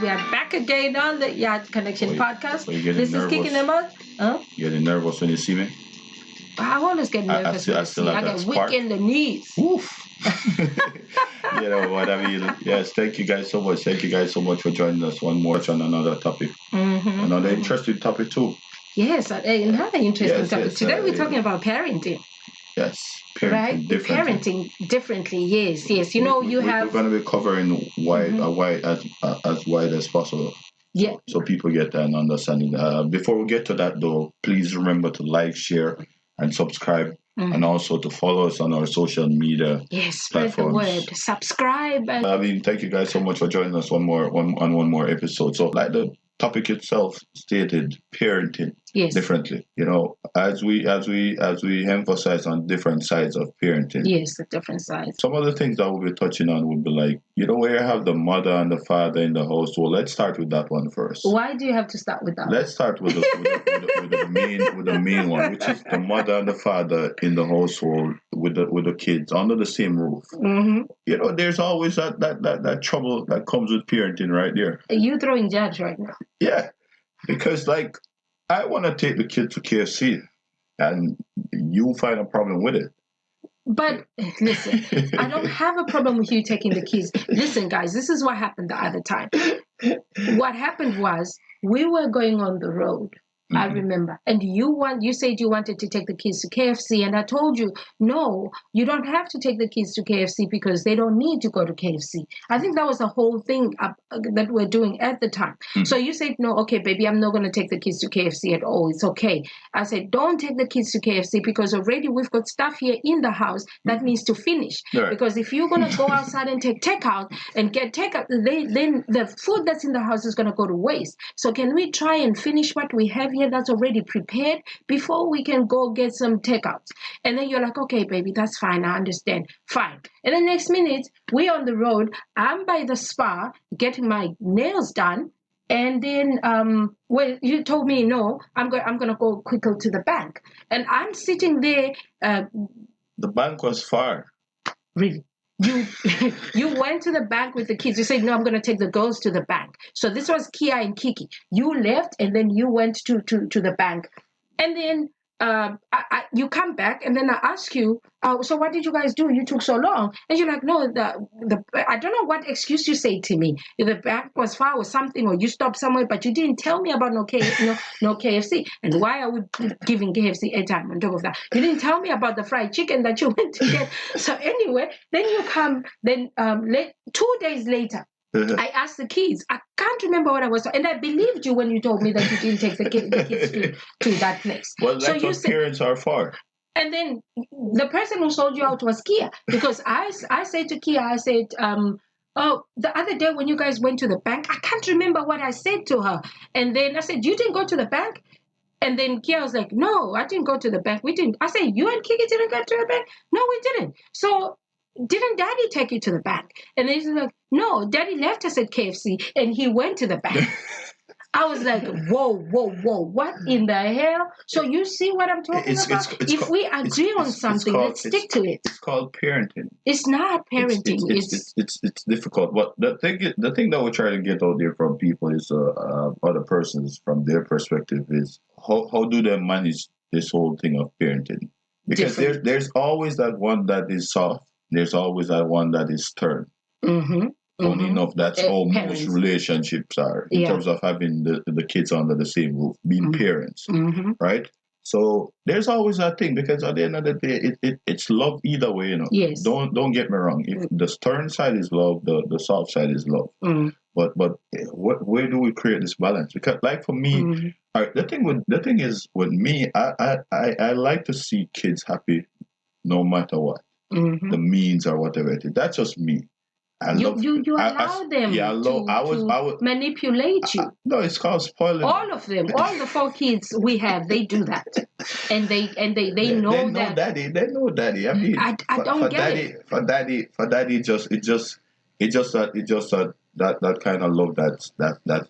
We are back again on the Yard Connection podcast. This is Kicking Them Out. Huh? You getting nervous when you see me? I always get nervous when you see me. I get weak in the knees. Oof. You know what I mean? Yes, thank you guys so much. Thank you guys so much for joining us one more on another topic. Another interesting topic too. Yes, another interesting topic. Today we're talking about parenting. Yes, parenting differently. Parenting differently. Yes. You know, we're going to be covering as wide as possible. Yeah. So people get an understanding. Before we get to that, though, please remember to like, share, and subscribe, and also to follow us on our social media. Yes, spread the word. Subscribe. Thank you guys so much for joining us one more episode. So, like the topic itself stated, parenting differently. You know, as we emphasize on different sides of parenting. Yes, the different sides. Some of the things that we'll be touching on would be like, you know, where you have the mother and the father in the house. Well, let's start with that one first. Why do you have to start with that? Let's start with the main one, which is the mother and the father in the household with the kids under the same roof. You know, there's always that trouble that comes with parenting right there. Are you throwing jabs right now? Yeah, because like I want to take the kid to KFC, and you find a problem with it. But listen, I don't have a problem with you taking the kids. Listen, guys, this is what happened the other time. What happened was we were going on the road. I remember. And you said you wanted to take the kids to KFC. And I told you, no, you don't have to take the kids to KFC because they don't need to go to KFC. I think that was the whole thing that we're doing at the time. So you said, no, okay, baby, I'm not going to take the kids to KFC at all. It's okay. I said, don't take the kids to KFC because already we've got stuff here in the house that needs to finish. Right. Because if you're going to go outside and take takeout and get takeout, then the food that's in the house is going to go to waste. So can we try and finish what we have here that's already prepared before we can go get some takeouts? And then you're like, okay, baby, that's fine. I understand. Fine. And the next minute, we're on the road. I'm by the spa getting my nails done. And then, you told me, no, I'm going to go quickly to the bank. And I'm sitting there. The bank was far. Really? You went to the bank with the kids. You said, no, I'm going to take the girls to the bank. So this was Kia and Kiki. You left and then you went to the bank. And then you come back and then I ask you, so what did you guys do? You took so long. And you're like, no, I don't know what excuse you say to me. The bank was far or something, or you stopped somewhere, but you didn't tell me about no KFC. And why are we giving KFC airtime on top of that? You didn't tell me about the fried chicken that you went to get. So anyway, then you come, 2 days later, I asked the kids. I can't remember what I was, and I believed you when you told me that you didn't take the kids to that place. Well, that's so what parents are for. And then the person who sold you out was Kia, because I said to Kia, I said, oh, the other day when you guys went to the bank, I can't remember what I said to her. And then I said, you didn't go to the bank? And then Kia was like, no, I didn't go to the bank. We didn't. I said, you and Kiki didn't go to the bank? No, we didn't. So didn't Daddy take you to the bank? And then he's like, no, Daddy left us at KFC and he went to the bank. I was like, whoa, what in the hell? So you see what I'm talking about? If we agree on something, let's stick to it. It's called parenting. It's not parenting. It's difficult. But the thing that we're trying to get out there from people is other persons from their perspective is how do they manage this whole thing of parenting? Because there's always that one that is soft. There's always that one that is stern. Funny enough, that's how most relationships are in terms of having the kids under the same roof, being parents, right? So there's always that thing, because at the end of the day, it's love either way, you know. Yes. Don't get me wrong. If the stern side is love, the soft side is love. But where do we create this balance? Because like for me, the thing is with me, I like to see kids happy, no matter what. The means or whatever it is. That's just me. You allow them to manipulate you. No, it's called spoiling. All of them, all the 4 kids we have, they do that, and they know that. Daddy, they know daddy. I mean, I don't get it. For daddy, it just that kind of love that's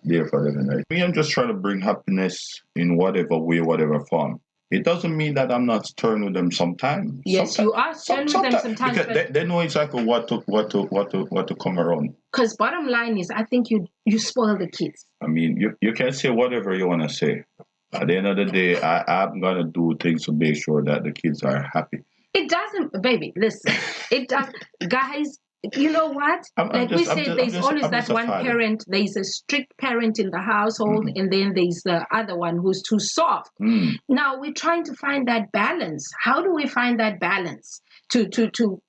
there for them. Right? Me, I'm just trying to bring happiness in whatever way, whatever form. it doesn't mean that I'm not stern with them sometimes. Yes, you are stern with them sometimes. Because they know exactly what to come around. Because bottom line is, I think you spoil the kids. I mean, you can say whatever you want to say. At the end of the day, I'm going to do things to make sure that the kids are happy. It doesn't, baby, listen. It does. Guys, you know what? There's always that one parent. There's a strict parent in the household, and then there's the other one who's too soft. Now we're trying to find that balance. How do we find that balance to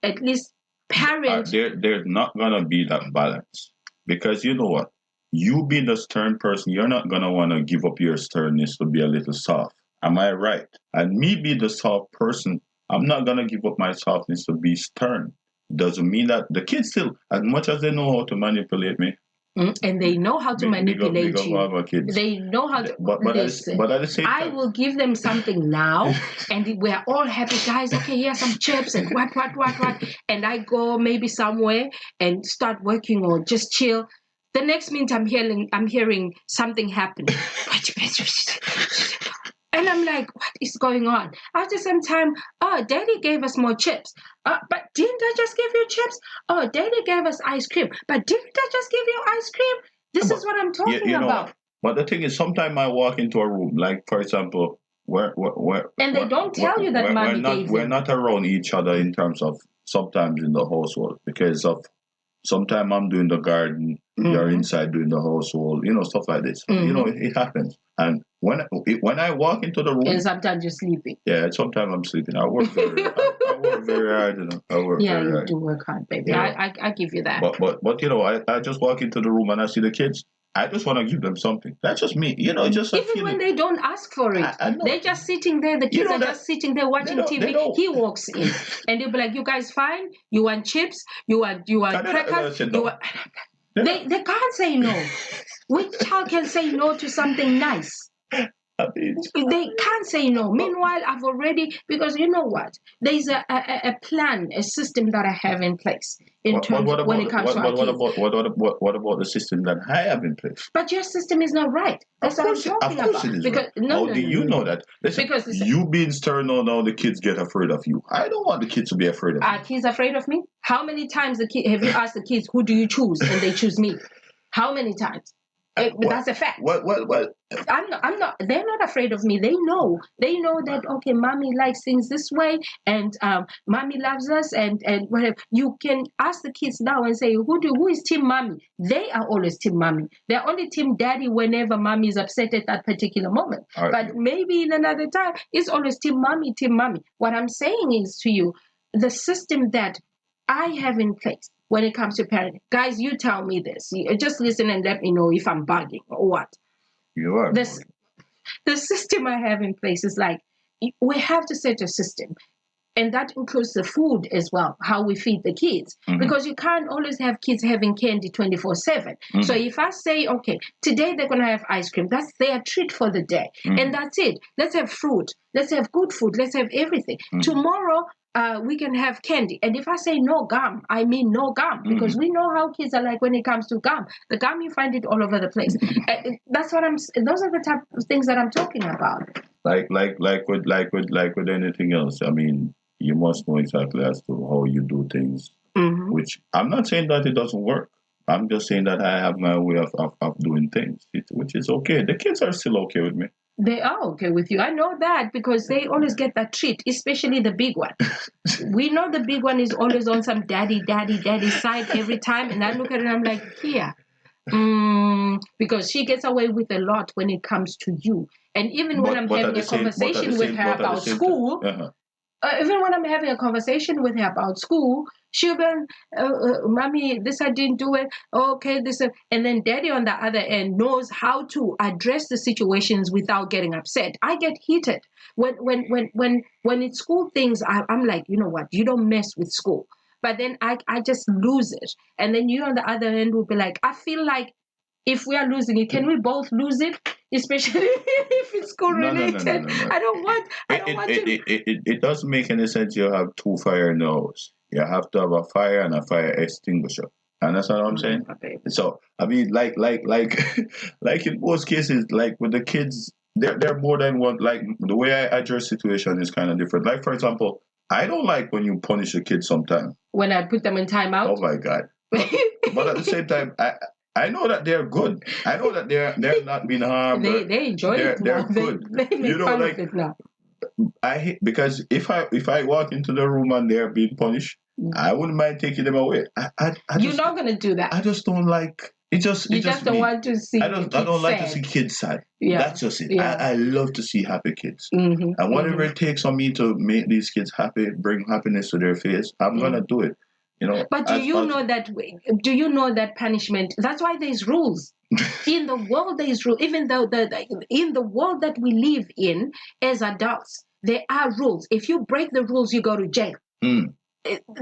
at least parent? There's not gonna be that balance, because you know what? You being the stern person, you're not gonna want to give up your sternness to be a little soft. Am I right? And me being the soft person, I'm not gonna give up my softness to be stern. Doesn't mean that the kids still, as much as they know how to manipulate me, and they know how to manipulate you. They know how to. But at the same time, I will give them something now, and we're all happy, guys. Okay, yeah, some chips and what, and I go maybe somewhere and start working or just chill. The next minute, I'm hearing something happen. And I'm like, what is going on? After some time, Daddy gave us more chips. But didn't I just give you chips? Oh, Daddy gave us ice cream. But didn't I just give you ice cream? This is what I'm talking about. But the thing is, sometimes I walk into a room, like, for example, and they don't tell you that mommy gave we're not around each other in terms of sometimes in the household, because of sometimes I'm doing the garden, you're inside doing the household, stuff like this. It happens. And when I walk into the room, and sometimes you're sleeping. Yeah, sometimes I'm sleeping. I work very hard. I work very hard. Yeah, you do work hard, baby. I give you that. But I just walk into the room and I see the kids. I just want to give them something. That's just me. Just even when they don't ask for it. They're just sitting there. The kids are just sitting there watching TV. He walks in and they'll be like, "You guys fine? You want chips? You want crackers? They can't say no. Which child can say no to something nice? They can't say no. Meanwhile, I've already, because you know what? There's a plan, a system that I have in place when it comes to our kids. What about the system that I have in place? But your system is not right. That's what I'm talking about. It is right. How do you know that? Listen, because you being stern now the kids get afraid of you. I don't want the kids to be afraid of me. Are kids afraid of me? How many times have you asked the kids, who do you choose? And they choose me. How many times? That's a fact. I'm not. They're not afraid of me. They know that, okay, mommy likes things this way, and mommy loves us, and whatever. You can ask the kids now and say, who is team mommy? They are always team mommy. They're only team daddy whenever mommy is upset at that particular moment. Right. But maybe in another time, it's always team mommy, team mommy. What I'm saying is to you, the system that I have in place when it comes to parenting. Guys, you tell me this. Just listen and let me know if I'm bugging or what. You are. The system I have in place is like, we have to set a system. And that includes the food as well, how we feed the kids. Because you can't always have kids having candy 24/7. So if I say, okay, today they're going to have ice cream, that's their treat for the day. And that's it. Let's have fruit. Let's have good food. Let's have everything. Tomorrow, we can have candy. And if I say no gum, I mean no gum, because we know how kids are like when it comes to gum. The gum, you find it all over the place. Those are the type of things that I'm talking about. Like with anything else. I mean, you must know exactly as to how you do things. Which I'm not saying that it doesn't work. I'm just saying that I have my way of doing things, which is okay. The kids are still okay with me. They are okay with you. I know that because they always get that treat, especially the big one. We know the big one is always on some daddy side every time. And I look at it and I'm like, here. Because she gets away with a lot when it comes to you. And even when I'm having a conversation with her about school, even when I'm having a conversation with her about school, she'll be, mommy, this I didn't do it. Okay, this, and then daddy on the other end knows how to address the situations without getting upset. I get heated when it's school things. I'm like, you know what? You don't mess with school. But then I just lose it. And then you on the other end will be like, I feel like if we are losing it, can we both lose it? Especially if it's school related. No. I don't want to. It doesn't make any sense. You have two fire in the house. You have to have a fire and a fire extinguisher. And that's what I'm saying. Okay. So I mean, like in most cases, like with the kids, they're more than one. Like the way I address situation is kind of different. Like for example, I don't like when you punish a kid sometimes. When I put them in timeout. Oh my God! But at the same time, I know that they're good. I know that they're not being harmed. They enjoy it now. They're good. They make fun of it now. I hate because if I walk into the room and they're being punished, I wouldn't mind taking them away. You're not gonna do that. I just don't like it. You just don't want to see. I don't like to see kids sad. Yeah. That's just it. Yeah. I love to see happy kids, mm-hmm. and whatever it takes on me to make these kids happy, bring happiness to their face, I'm gonna do it. You know. But do you know that punishment? That's why there's rules. In the world, there's rules. Even though in the world that we live in as adults, there are rules. If you break the rules, you go to jail.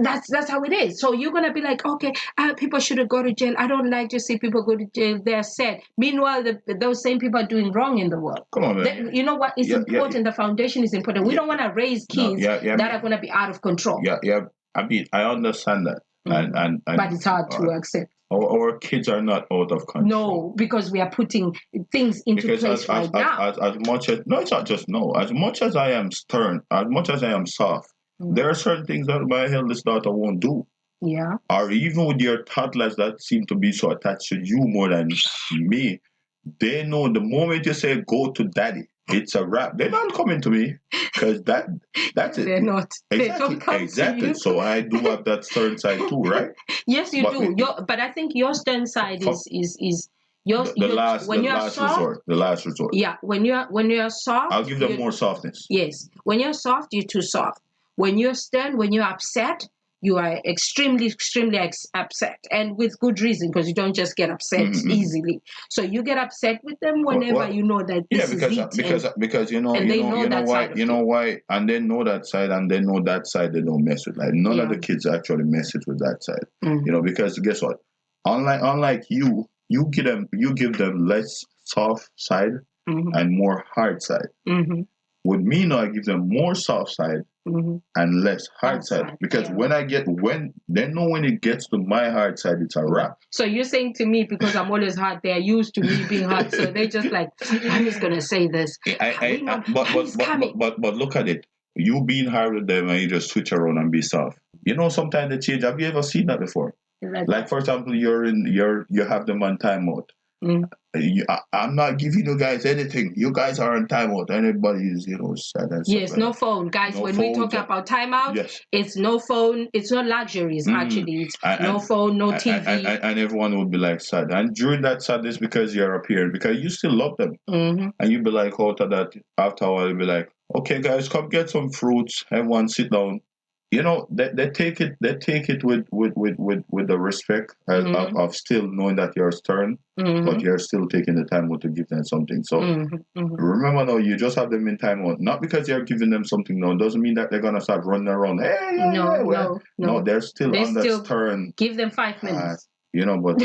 That's how it is. So you're gonna be like, okay, people shouldn't go to jail. I don't like to see people go to jail. They're sad. Meanwhile, those same people are doing wrong in the world. Come on, man. You know what? It's important. The foundation is important. We don't want to raise kids that are gonna be out of control. Yeah. I mean, I understand that, and but it's hard to accept. Our kids are not out of control. No, because we are putting things into place right now. As much as no, it's not just no. As much as I am stern, as much as I am soft, there are certain things that my eldest daughter won't do. Yeah. Or even with your toddlers that seem to be so attached to you more than me, they know the moment you say go to daddy, it's a wrap. They're not coming to me because that's it. They're not. Exactly. They don't come Exactly. to you. So I do have that stern side too, right? Yes, you do. But I think your stern side is the last resort. Yeah, when you're soft, I'll give them more softness. Yes, when you're soft, you're too soft. When you're stern, when you're upset, you are extremely, extremely upset, and with good reason, because you don't just get upset easily. So you get upset with them whenever you know that this is it. Because you know why, and they know that side, and they know that side they don't mess with. Like none of the kids actually messes with that side. You know, because guess what? Unlike you give them less soft side and more hard side. With me now, I give them more soft side and less hard side, because when they know when it gets to my hard side, it's a wrap. So you're saying to me, because I'm always hard, they're used to me being hard, so they just like, I'm just gonna say this. But look at it. You being hard with them and you just switch around and be soft. You know, sometimes they change. Have you ever seen that before? Like for example, you have them on timeout. I'm not giving you guys anything. You guys are on timeout. Anybody is, sad and stuff. Yes, no phone, guys. When we talk about timeout, it's no phone. It's not luxuries. Actually, it's no phone, no TV, and everyone would be like sad. And during that sadness, because you're a parent, because you still love them, and you'd be like, after that, after a while, you'd be like, okay, guys, come get some fruits. Everyone sit down. You know, they take it with the respect of still knowing that you're stern, but you're still taking the time to give them something. So remember now, you just have them in time out. Not because you're giving them something now, doesn't mean that they're gonna start running around. No, they're still stern. Give them 5 minutes. But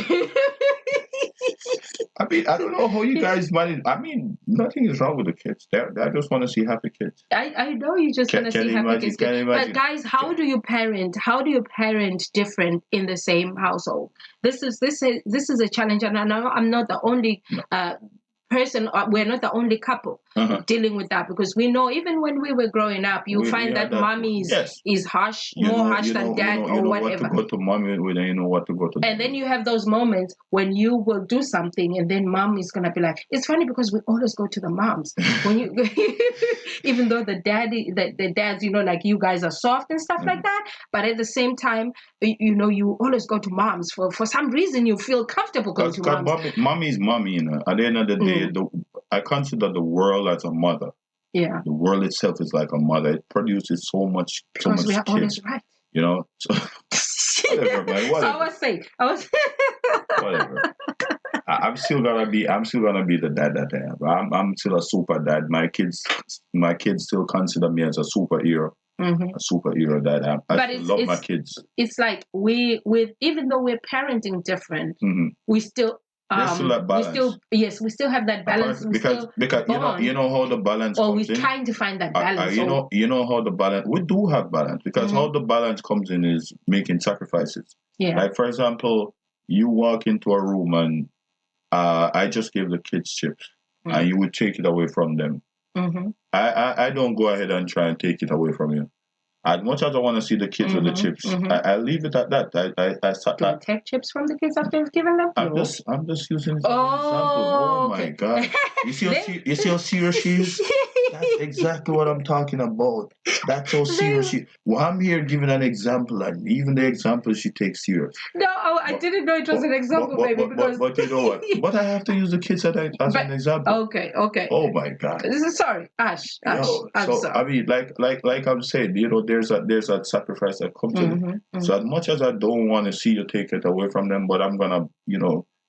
I mean, I don't know how you guys manage. I mean, nothing is wrong with the kids. I just want to see happy kids. I know you just want to see happy kids. But guys, how do you parent? How do you parent different in the same household? This is a challenge, and I know I'm not the only person. We're not the only couple dealing with that, because we know even when we were growing up, you find that mommy is harsh, more harsh than dad or whatever. You know what to go to mommy with, and you know what to go to. And then you have those moments when you will do something, and then mom is gonna be like, it's funny because we always go to the moms when you, even though the dads, like you guys are soft and stuff like that, but at the same time, you always go to moms for some reason. You feel comfortable going to moms. Mommy is mommy, At the end of the day. I consider the world as a mother. Yeah. The world itself is like a mother. It produces so much because we are always right. So, whatever, man. Whatever. So I was whatever. I'm still gonna be the dad that I am. I'm still a super dad. My kids still consider me as a superhero. A superhero dad. I love my kids. It's like even though we're parenting different, we still we still have that balance. Because you know how the balance comes in. We're trying to find that balance. You know how the balance. We do have balance, because how the balance comes in is making sacrifices. Yeah. Like for example, you walk into a room and I just gave the kids chips. and you would take it away from them. I don't go ahead and try and take it away from you. As much as I want to see the kids with the chips, I leave it at that. Do you take chips from the kids after you've given them? I'm just using it as an example. Oh my God! You see how serious she is? That's exactly what I'm talking about. That's how serious she. Well, I'm here giving an example, and even the example she takes serious. No, I didn't know it was an example, baby. But you know what? But I have to use the kids as an example. Okay. Oh my God! Sorry, Ash. I'm sorry. I mean, like I'm saying, there's a sacrifice that comes in it. So as much as I don't want to see you take it away from them, but I'm gonna,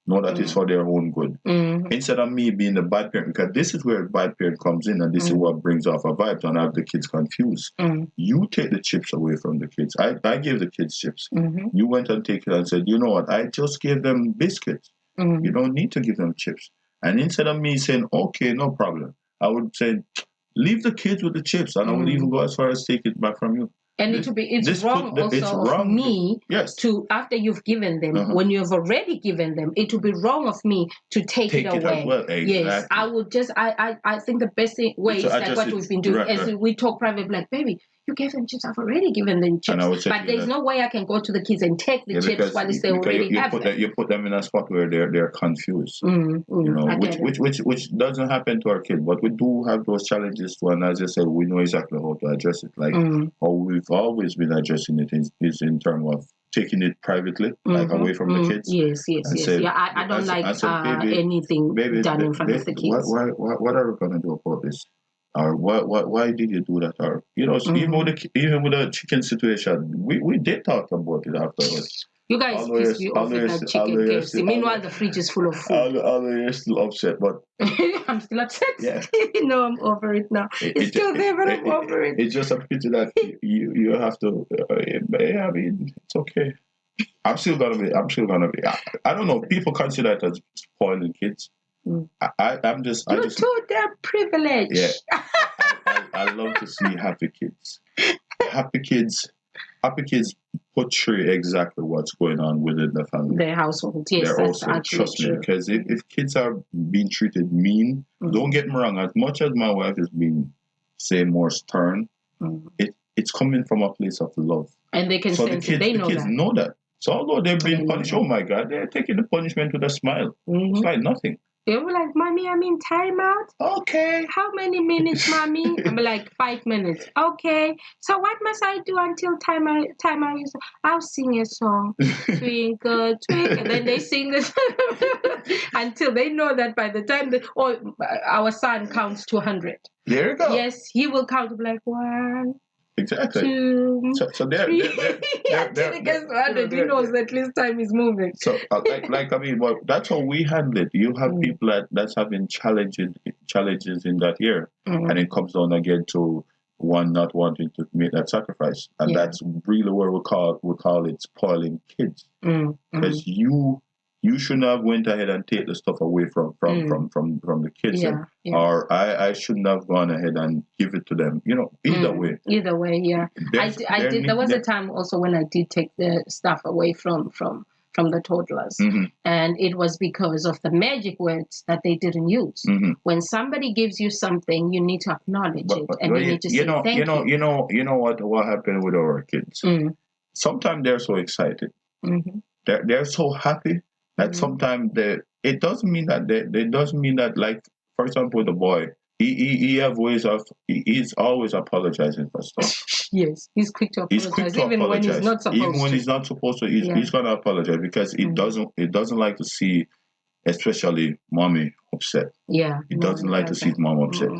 know that it's for their own good. Instead of me being the bad parent, because this is where bad parent comes in, and this is what brings off a vibe and have the kids confused. You take the chips away from the kids. I gave the kids chips. You went and take it and said, you know what? I just gave them biscuits. You don't need to give them chips. And instead of me saying, okay, no problem, I would say, leave the kids with the chips, and I would even go as far as take it back from you. And it's wrong of me to, after you've given them, when you've already given them, it would be wrong of me to take it away. As well. Exactly. Yes, I would just, I think the best way is like what we've been doing, as we talk privately, like, baby, you gave them chips, I've already given them chips. But there's no way I can go to the kids and take the chips while they already have them. You put them in a spot where they're confused. Which doesn't happen to our kids, but we do have those challenges too. And as I said, we know exactly how to address it. Like how we've always been addressing it is in terms of taking it privately, like away from the kids. Yes. I don't like anything done in front of the kids. What are we gonna do about this? Or why did you do that? Or even with the chicken situation, we did talk about it afterwards. You guys pissed me off with that chicken KFC. Meanwhile, the fridge is full of food. You're still upset, but I'm still upset. Yeah. No, I'm over it now. It's still there, but I'm over it. It's just a pity that you have to. I mean, it's okay. I'm still gonna be. I don't know. People consider it as spoiling kids. I'm just. You're too damn privileged. Yeah. I love to see happy kids. Happy kids portray exactly what's going on within the family. Their household, yes. They're also, trust me, because if kids are being treated mean, don't get me wrong, as much as my wife is being, say, more stern, it's coming from a place of love. And they can sense it. They know the kids know that. So although they're being punished, oh my God, they're taking the punishment with a smile. It's like nothing. They were like, Mommy, I'm in timeout. Okay. How many minutes, Mommy? I'm like, 5 minutes. Okay. So what must I do until timer is? I'll sing a song. Twinkle, twinkle. Then they sing this until they know that by the time our son counts to 100. There you go. Yes, he will count like 1. Exactly. 2, so they're until he gets to 100, he knows that at least time is moving. So I mean, well, that's how we handle it. You have people that's having challenges in that year, and it comes down again to one not wanting to make that sacrifice, and that's really where we call it spoiling kids, because you shouldn't have went ahead and take the stuff away from the kids, or I shouldn't have gone ahead and give it to them. Either way. Either way, yeah. I did. There was a time also when I did take the stuff away from the toddlers, and it was because of the magic words that they didn't use. When somebody gives you something, you need to acknowledge it, and you need to say thank you. You know what happened with our kids? Sometimes they're so excited, they're so happy. That sometimes it doesn't mean that like, for example, the boy, he have ways of, he's always apologizing for stuff. Yes, he's quick to apologize, even when he's not supposed to. Even when he's not supposed to, he's gonna apologize because he doesn't like to see, especially mommy upset. Yeah, he doesn't like to see his mom upset,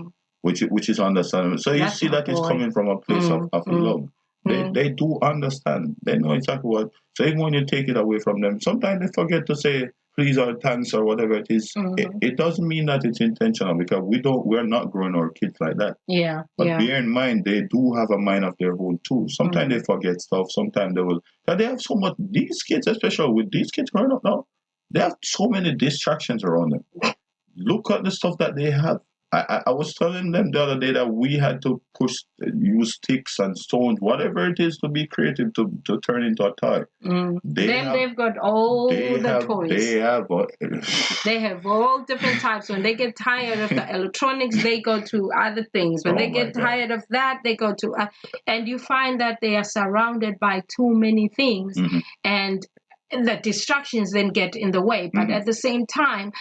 which is understandable. So you see that it's coming from a place of love. They do understand. They know exactly what. So even when you take it away from them, sometimes they forget to say please or thanks or whatever it is. It doesn't mean that it's intentional, because we're not growing our kids like that. Yeah. But bear in mind, they do have a mind of their own too. Sometimes they forget stuff. Sometimes they will. They have so much. These kids, especially with these kids growing up now, they have so many distractions around them. Look at the stuff that they have. I was telling them the other day that we had to use sticks and stones, whatever it is, to be creative to turn into a toy. They've got all the toys. They have all different types. When they get tired of the electronics, they go to other things. When they get tired of that, they go to and you find that they are surrounded by too many things, and the distractions then get in the way. But at the same time,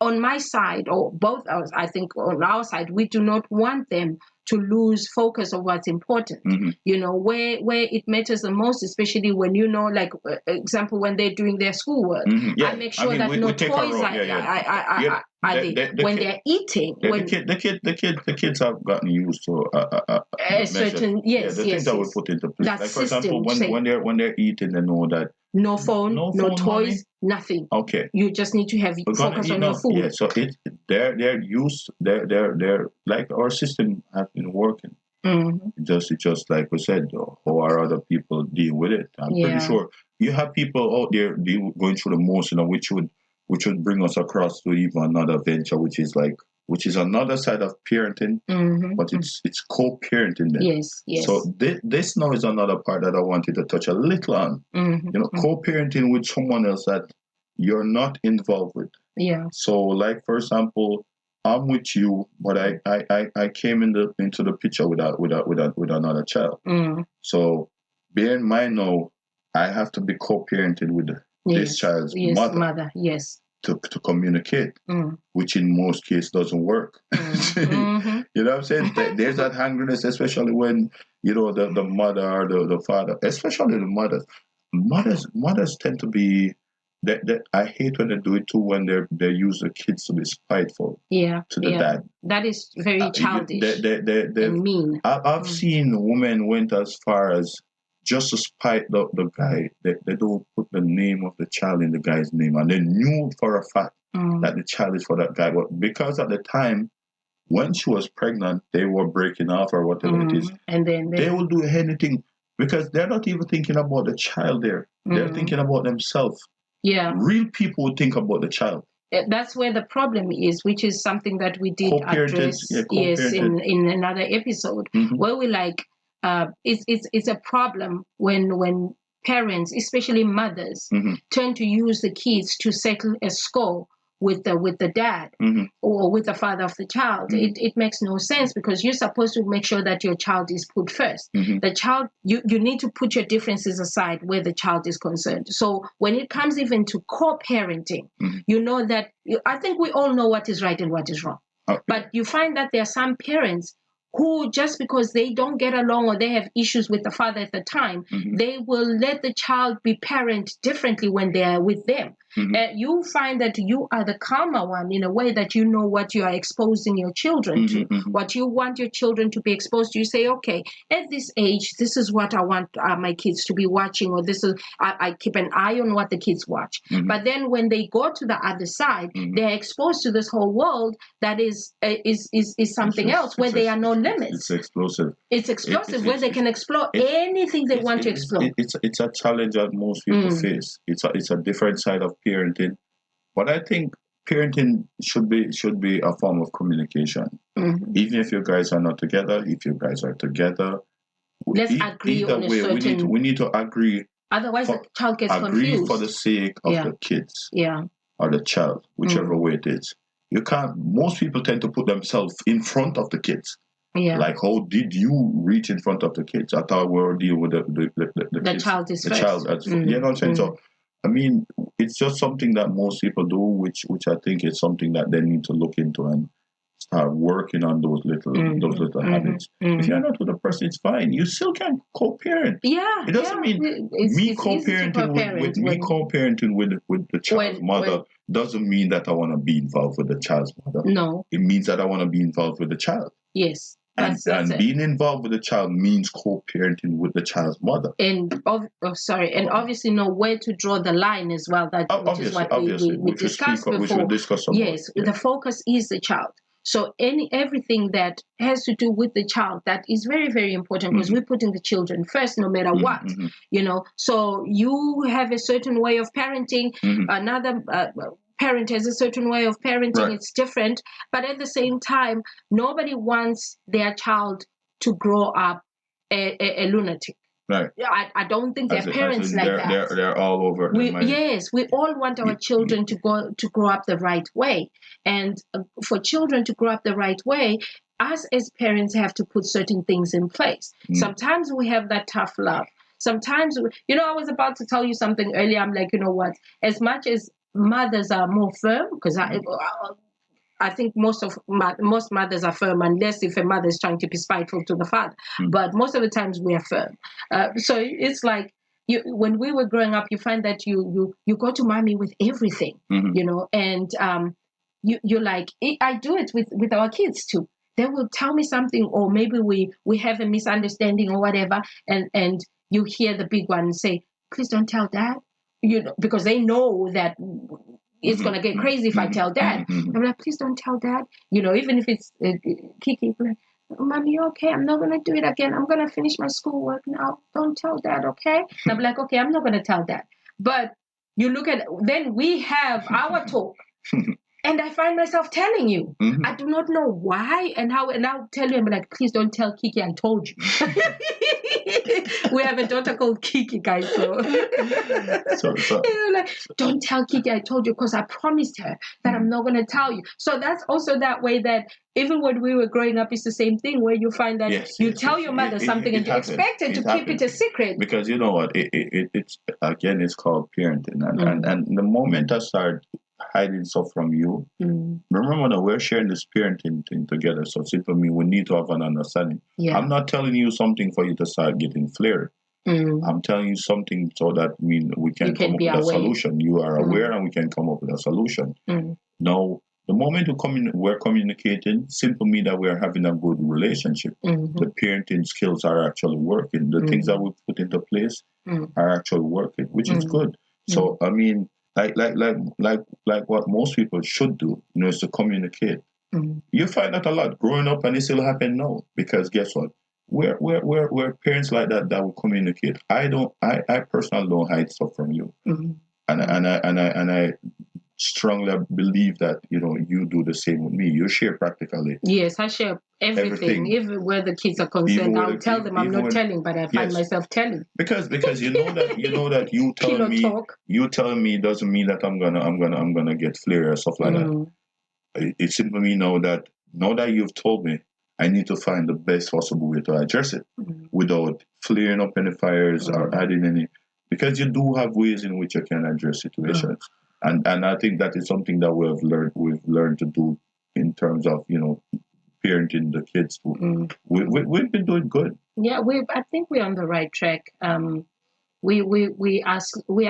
on my side, or both of us, I think on our side, we do not want them to lose focus of what's important. You know, where it matters the most, especially when, you know, like example, when they're doing their schoolwork. I make sure that no toys are there. When they're eating. The kids have gotten used to a certain things that we put into place. Like, for example, when they're eating, they know that no phone, no toys, mommy? Nothing. Okay. You just need to have focus on your food. Yeah, so they're used. They're like, our system has been working. Just like we said, how are other people deal with it? I'm pretty sure you have people out there going through the motion, which would bring us across to even another venture, which is another side of parenting, but it's co-parenting then. Yes. So this now is another part that I wanted to touch a little on. You know, co-parenting with someone else that you're not involved with. Yeah. So, like, for example, I'm with you, but I came into the picture with another child. So bear in mind now, I have to be co-parenting with this child's mother. Yes. To communicate, which in most cases doesn't work. You know what I'm saying? There's that hungriness, especially when, you know, the mother or the father, especially the mothers. Mothers tend to be that I hate when they do it too, when they use the kids to be spiteful. To the dad. That is very childish and mean. I've seen women went as far as just to spite the guy, they don't put the name of the child in the guy's name. And they knew for a fact that the child is for that guy. But because at the time, when she was pregnant, they were breaking off or whatever it is. And then they will do anything because they're not even thinking about the child there. They're thinking about themselves. Yeah. Real people would think about the child. That's where the problem is, which is something that we did address in another episode, where we like, it's a problem when parents, especially mothers, tend to use the kids to settle a score with the dad or with the father of the child. It makes no sense, because you're supposed to make sure that your child is put first. The child, you need to put your differences aside where the child is concerned. So when it comes even to co-parenting, you know that, I think we all know what is right and what is wrong. But you find that there are some parents who, just because they don't get along or they have issues with the father at the time, they will let the child be parent differently when they are with them. You find that you are the calmer one, in a way that you know what you are exposing your children to, what you want your children to be exposed to. You say, okay, at this age, this is what I want my kids to be watching, or this is, I keep an eye on what the kids watch. But then when they go to the other side, they're exposed to this whole world that is something else, where they are no limits. It's explosive. It's explosive, where they can explore anything they want to explore. It's a challenge that most people face. It's a different side of parenting, but I think parenting should be a form of communication. Even if you guys are not together, if you guys are together, let's agree on a certain. We need to agree. Otherwise, the child gets agree confused. For the sake of the kids, or the child, whichever way it is. You can't. Most people tend to put themselves in front of the kids. Like, how did you reach in front of the kids? I thought we were dealing with the kids. Child is the first. Child. You know what I'm saying? So, I mean, it's just something that most people do, which I think is something that they need to look into and start working on those little habits. If you're not with a person, it's fine. You still can co-parent. It doesn't mean me co-parenting with the child's mother doesn't mean that I want to be involved with the child's mother. No. It means that I want to be involved with the child. Yes. That's being involved with the child means co-parenting with the child's mother. And obviously know where to draw the line as well. Which is what we discussed before. Yes, the focus is the child. So everything that has to do with the child, that is very, very important, because we're putting the children first, no matter what. You know, so you have a certain way of parenting. Another parent has a certain way of parenting. Right. It's different. But at the same time, nobody wants their child to grow up a lunatic. Right. I don't think their parents like that. They're all over the mind. Yes, we all want our children to grow up the right way. And for children to grow up the right way, us as parents have to put certain things in place. Sometimes we have that tough love. Sometimes, I was about to tell you something earlier. I'm like, you know what? As much as mothers are more firm, because I think most mothers are firm, unless if a mother is trying to be spiteful to the father. But most of the times we are firm. So it's like when we were growing up, you find that you go to mommy with everything, and you're like, I do it with our kids too. They will tell me something, or maybe we have a misunderstanding or whatever, and you hear the big one say, "Please don't tell dad," because they know that it's going to get crazy if I tell dad. I'm like, please don't tell dad. Even if it's Kiki, like, Mommy, okay, I'm not going to do it again. I'm going to finish my schoolwork now. Don't tell dad, okay? And I'm like, okay, I'm not going to tell dad. But you look at, then we have our talk. And I find myself telling you. I do not know why and how. And I'll tell you, I'm like, please don't tell Kiki I told you. We have a daughter called Kiki, guys. So, like, don't tell Kiki I told you, because I promised her that I'm not going to tell you. So that's also that way that even when we were growing up, it's the same thing where you find that you tell your mother something and you expect her to keep it a secret. Because you know what? It's again, it's called parenting. And the moment I start hiding stuff from you, remember that we're sharing this parenting thing together. So simply me, we need to have an understanding. I'm not telling you something for you to start getting flared. I'm telling you something so that we can come up with a solution. You are aware and we can come up with a solution. Now, the moment we're communicating, simply mean that we're having a good relationship. The parenting skills are actually working. The things that we put into place are actually working, which is good. So like what most people should do, is to communicate. You find that a lot growing up, and it still happen now. Because guess what? We're parents like that will communicate. I personally don't hide stuff from you, and I strongly believe that you do the same with me. You share practically. Yes, I share everything. Even where the kids are concerned, I'll tell them I'm not telling, but I find myself telling. Because you know that you telling me talk. You telling me doesn't mean that I'm gonna get flared or stuff like that. It simply means now that you've told me, I need to find the best possible way to address it without flaring up any fires or adding any. Because you do have ways in which you can address situations. And I think that is something that we've learned to do in terms of parenting the kids too. We've been doing good. Yeah, I think we're on the right track. We are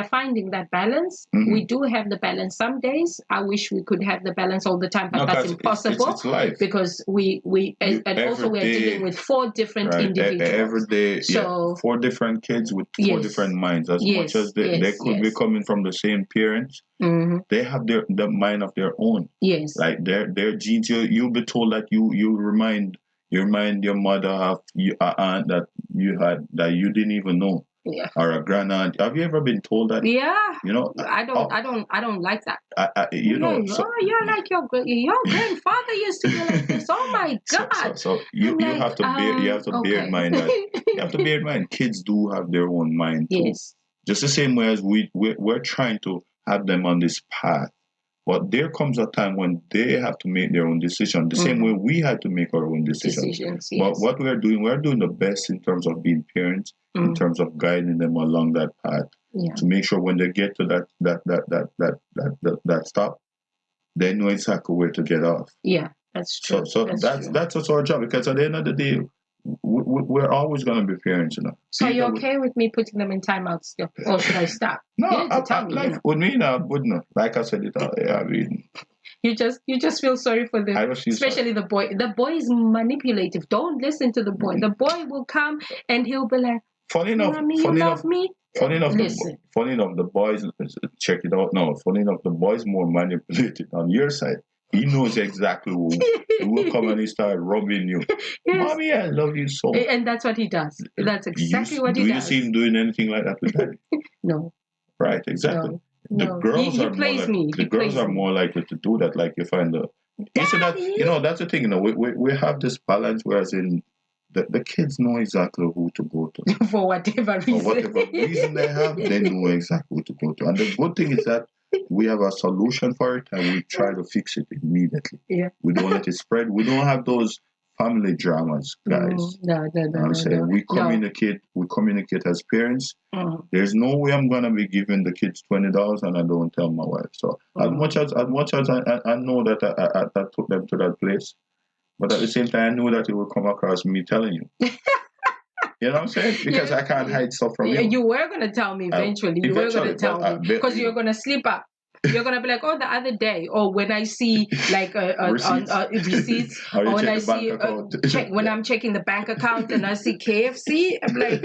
finding that balance. We do have the balance some days. I wish we could have the balance all the time, but that's impossible. It's life. Because we also we're dealing with 4 different individuals every day. So 4 different kids with 4 different minds. As much as they could be coming from the same parents, they have the mind of their own. Yes, like their genes. You'll be told that you remind your mother of an aunt that you had that you didn't even know. Yeah. Or a grandaunt. Have you ever been told that? Yeah. I don't like that. You're like your grandfather used to be like this. Oh my God. So you have to bear in mind that you have to bear in mind kids do have their own mind too. Yes. Just the same way as we're trying to have them on this path. But there comes a time when they have to make their own decision, the same way we had to make our own decisions. Yes. But what we're doing the best in terms of being parents, in terms of guiding them along that path, to make sure when they get to that stop, they know exactly where to get off. Yeah, that's true. So that's also our job, because at the end of the day, we're always going to be parents, So are you okay with me putting them in timeout still, or should I stop? No, with me now, wouldn't. Like I said, you just feel sorry for them, especially the boy. The boy is manipulative. Don't listen to the boy. The boy will come and he'll be like, Funny enough, the boys, check it out now. Funny enough, the boy's more manipulated on your side. He knows exactly who will come and he start rubbing you. Yes. Mommy, I love you so much. And that's what he does. That's exactly what he does. Do you see him doing anything like that with daddy? No. Right, exactly. No. the no. girls He are more plays like me. the He girls plays are me. more likely to do that. Like you find the instead that Daddy! that's the thing. We have this balance, whereas in the kids know exactly who to go to For whatever for reason. whatever reason they have. They know exactly who to go to, and the good thing is that we have a solution for it, and we try to fix it immediately. Yeah. We don't let it spread. We don't have those family dramas, guys. No. I'm saying we communicate as parents. Mm. There's no way I'm gonna be giving the kids $20 and I don't tell my wife. So as much as I know that I took them to that place, but at the same time I know that it will come across me telling you. You know what I'm saying? Because I can't hide stuff from you. You were gonna tell me eventually. You were gonna tell me because you're gonna slip up. You're gonna be like, oh, the other day, or when I see like receipts, or when I see when I'm checking the bank account and I see KFC, I'm like,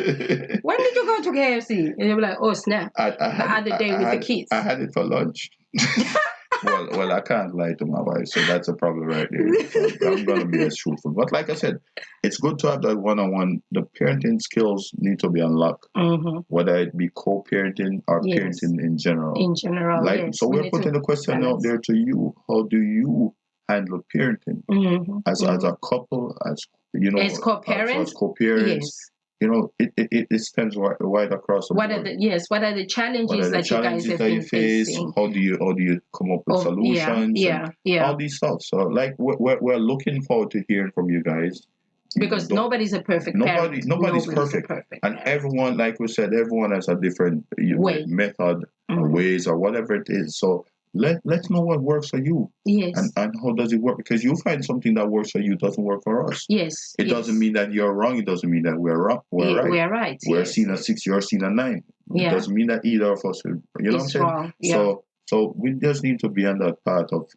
when did you go to KFC? And you're like, oh snap! The other day with the kids. I had it for lunch. Well, I can't lie to my wife, so that's a problem right there. So I'm gonna be as truthful. But like I said, it's good to have that one-on-one. The parenting skills need to be unlocked, whether it be co-parenting or parenting in general. In general, like so, we're putting the question out there to you: how do you handle parenting as a couple, as you know, as co-parents? As co-parents. Yes. You know, it stems right across the board. What are the challenges that you guys have been facing? How do you come up with solutions? Yeah. All these stuff. So, like, we're looking forward to hearing from you guys. Because nobody's a perfect parent. Nobody's perfect. And everyone, like we said, everyone has a different method or ways or whatever it is. So let's know what works for you. Yes. And how does it work? Because you find something that works for you doesn't work for us. Yes. It doesn't mean that you're wrong. It doesn't mean that we're wrong. We're right. We're right. We're seen a 6, you're seen a 9. It doesn't mean that either of us, you know what I'm saying? Wrong. Yeah. So we just need to be on that path of,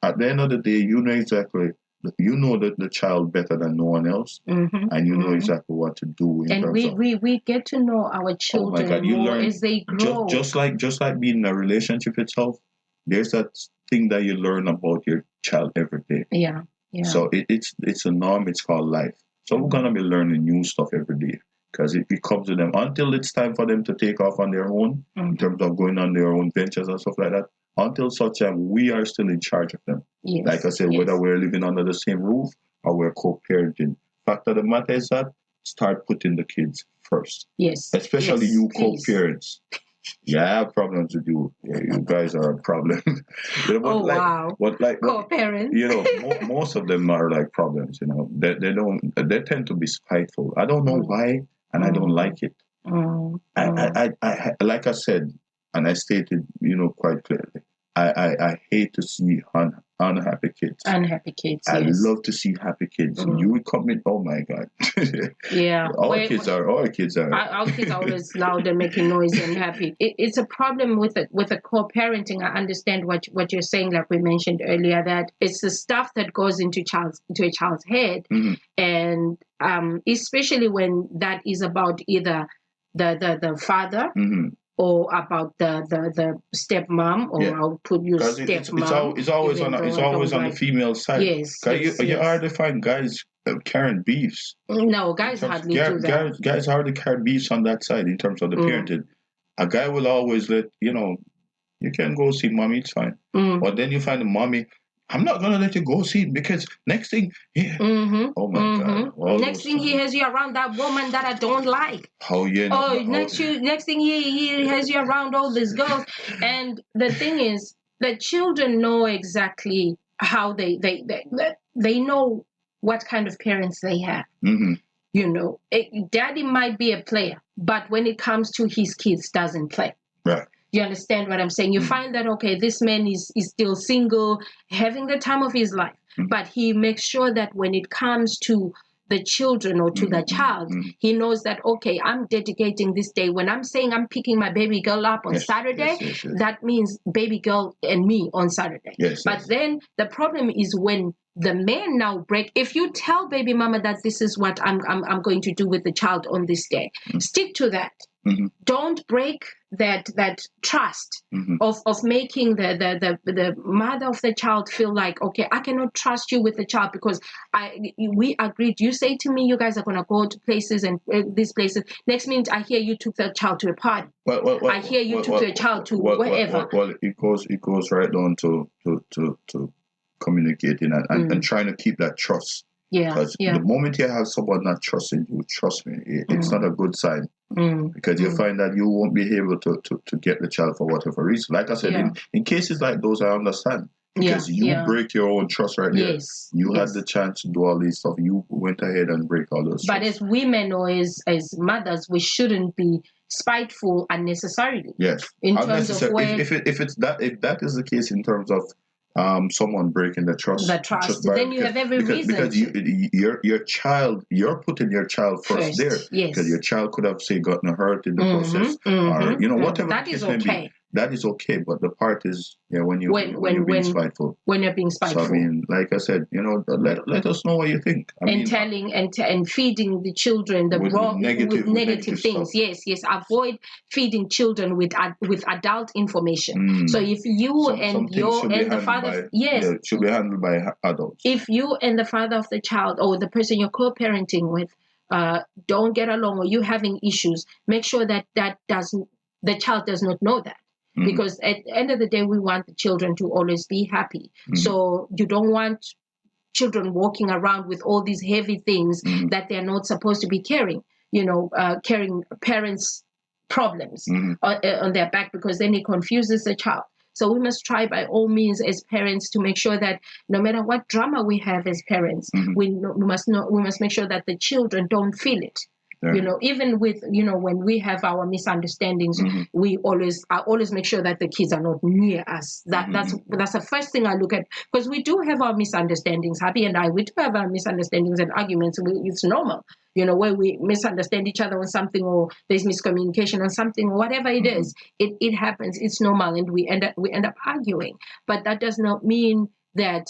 at the end of the day, you know exactly. You know the child better than no one else, and you know exactly what to do. And we get to know our children more as they grow. Just like being in a relationship itself, there's that thing that you learn about your child every day. Yeah. So it's a norm. It's called life. So we're gonna be learning new stuff every day because it comes to them until it's time for them to take off on their own in terms of going on their own ventures and stuff like that. Until such time, we are still in charge of them. Yes. Like I said, whether we're living under the same roof or we're co-parenting. Fact of the matter is that start putting the kids first. Yes. Especially you co-parents. Yeah, I have problems with you. Yeah, you guys are a problem. Wow. Co-parents. Most of them are like problems. They tend to be spiteful. I don't know why, and I don't like it. I like I said. And I stated, quite clearly, I hate to see unhappy kids. Unhappy kids. I love to see happy kids. You would come in, oh my God. Yeah. Our kids are. Our kids are always loud and making noise and happy. It's a problem with the co-parenting. I understand what you're saying, like we mentioned earlier, that it's the stuff that goes into a child's head, and especially when that is about either the father. Or about the stepmom, or I'll put you stepmom. It's always on the female side. Yes. You hardly find guys carrying beefs. No, guys hardly do that. Guys hardly carry beefs on that side in terms of the parenting. A guy will always let you can go see mommy, it's fine. But then you find the mommy. I'm not gonna let you go see it because next thing, oh my God! Next thing he has you around that woman that I don't like. Next thing he has you around all these girls, and the thing is, the children know exactly how they know what kind of parents they have. Daddy might be a player, but when it comes to his kids, doesn't play. Right. You understand what I'm saying? You find that, okay, this man is still single, having the time of his life, but he makes sure that when it comes to the children or to the child, he knows that, okay, I'm dedicating this day. When I'm saying I'm picking my baby girl up on Saturday, that means baby girl and me on Saturday. But then the problem is when the men now break. If you tell baby mama that this is what I'm going to do with the child on this day, stick to that. Don't break that trust Mhm. of making the mother of the child feel like, okay, I cannot trust you with the child because we agreed. You say to me, you guys are going to go to places and these places. Next minute, I hear you took the child to a party. I hear you took the child to wherever. Well, it goes right down to communicating and trying to keep that trust. Yeah, Because the moment you have someone not trusting you, trust me, it's not a good sign. Because you find that you won't be able to get the child for whatever reason. Like I said, in cases like those, I understand. Because you break your own trust right there. Yes. You had the chance to do all these stuff. You went ahead and break all those But trusts. as women or as mothers, we shouldn't be spiteful unnecessarily. Yes. In terms of where if that is the case in terms of someone breaking the trust, then you have every reason because your child, you're putting your child first there. Yes. Because your child could have gotten hurt in the process, or whatever that the case is may okay. be. That is okay, but the part is when you're being spiteful. When you're being spiteful. So I mean, like I said, let us know what you think. Telling and feeding the children the wrong with negative things. Stuff. Yes. Avoid feeding children with adult information. So if you and the father, should be handled by adults. If you and the father of the child or the person you're co-parenting with don't get along or you're having issues, make sure that the child does not know that. Because at the end of the day, we want the children to always be happy. So you don't want children walking around with all these heavy things that they're not supposed to be carrying, carrying parents' problems on their back, because then it confuses the child. So we must try by all means as parents to make sure that no matter what drama we have as parents, we must make sure that the children don't feel it. Even with when we have our misunderstandings, I always make sure that the kids are not near us. That's the first thing I look at, because we do have our misunderstandings. Happy and I, we do have our misunderstandings and arguments. It's normal, where we misunderstand each other on something, or there's miscommunication on something, or whatever it is. It happens. It's normal, and we end up arguing. But that does not mean that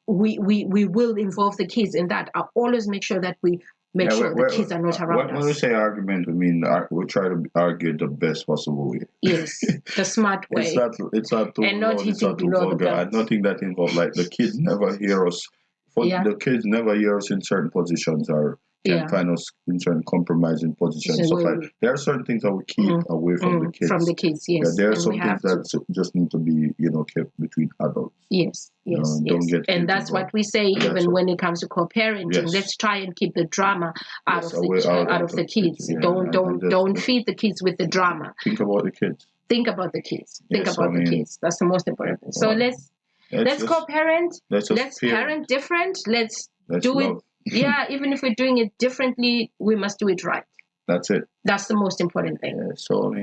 we will involve the kids in that. I always make sure that we make sure the kids are not around us. When we say argument, we mean we try to argue the best possible way. Yes, the smart way. It's not too and not loud, it's not too vulgar. And nothing that involves, like, the kids never hear us. The kids never hear us in certain positions, or can find us in certain compromising positions. There are certain things that we keep away from the kids. From the kids, yes. Yeah, there are some things that just need to be, kept between adults. Yes. Don't get and that's involved. what we say, even when it comes to co-parenting. Yes. Let's try and keep the drama out of the kids. Yeah, don't feed the kids with the drama. Think about the kids. Think about the kids. Kids. That's the most important thing. So let's co-parent. Let's parent different. Let's do love. it. Yeah, even if we're doing it differently, we must do it right. That's it. That's the most important thing. Yeah, so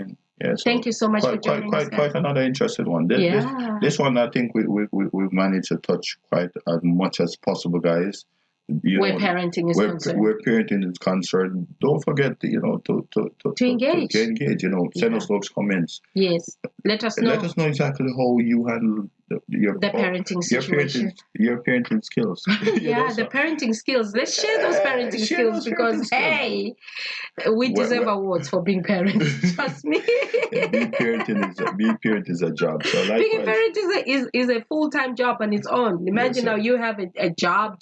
thank you so much for joining us. Quite another interesting one. This one, I think we've managed to touch quite as much as possible, guys. Where parenting is concerned. Where parenting is concerned, don't forget to engage. To engage. Send us those comments. Yes, let us know. Let us know exactly how you handle the parenting situation. Your parenting skills. The parenting skills. Let's share those parenting skills, because hey, we deserve awards for being parents. Trust me. Being parent is a job. So being a parent is a full-time job on its own. Imagine now you have a job,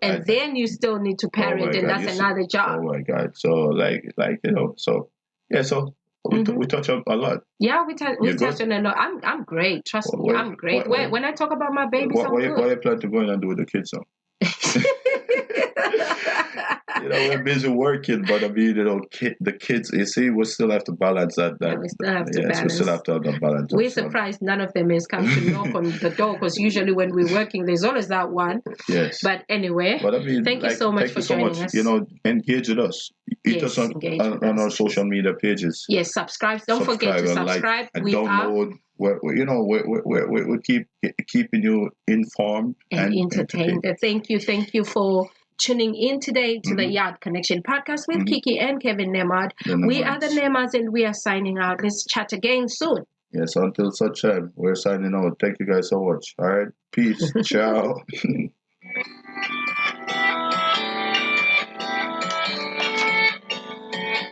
and then you still need to parent, and that's another job. Oh my God! So so we touch on a lot. Yeah, we touch on a lot. I'm great. Trust me, I'm great. When I talk about my babies, I'm good. What you plan to go in and do with the kids now? We're busy working, but I mean, the kids, you see, we still have to balance that. We still have to balance. We still have to have that balance. We're surprised none of them has come to knock on the door, because usually when we're working, there's always that one. Yes. But anyway, thank you so much for joining us. Engage with us. Hit us on our social media pages. Yes, subscribe. Don't forget to subscribe. And download. We keep keeping you informed and entertained. Thank you for tuning in today to the Yard Connection podcast with Kiki and Kevin Nembhard. We are the Nembhards, and we are signing out. Let's chat again soon. Yes, until such time, we're signing out. Thank you guys so much. All right, peace. Ciao.